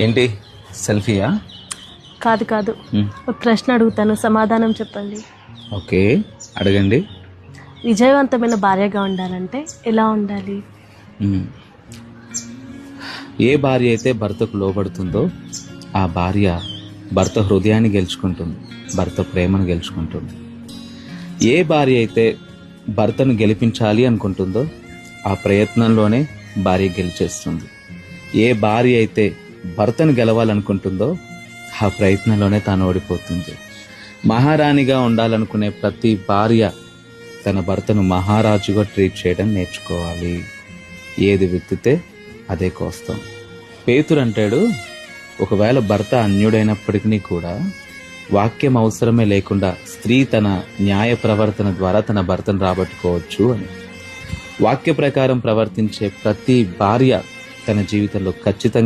ఏంటి సెల్ఫీయా? కాదు కాదు, ఒక ప్రశ్న అడుగుతాను, సమాధానం చెప్పండి. ఓకే, అడగండి. విజయవంతమైన భార్యగా ఉండాలంటే ఎలా ఉండాలి? ఏ భార్య అయితే భర్తకు లోబడుతుందో ఆ భార్య భర్త హృదయాన్ని గెలుచుకుంటుంది, భర్త ప్రేమను గెలుచుకుంటుంది. ఏ భార్య అయితే భర్తను గెలిపించాలి అనుకుంటుందో ఆ ప్రయత్నంలోనే భార్య గెలిచేస్తుంది. ఏ భార్య అయితే భర్తను గెలవాలనుకుంటుందో ఆ ప్రయత్నంలోనే తాను ఓడిపోతుంది. మహారాణిగా ఉండాలనుకునే ప్రతి భార్య తన భర్తను మహారాజుగా ట్రీట్ చేయడం నేర్చుకోవాలి. ఏది విత్తితే అదే కోస్తాం. పేతురు అంటాడు, ఒకవేళ భర్త అన్యుడైనప్పటికీ కూడా వాక్యం అవసరమే లేకుండా స్త్రీ తన న్యాయ ప్రవర్తన ద్వారా తన భర్తను రాబట్టుకోవచ్చు అని. వాక్య ప్రకారం ప్రవర్తించే ప్రతి భార్య తన జీవితంలో ఖచ్చితంగా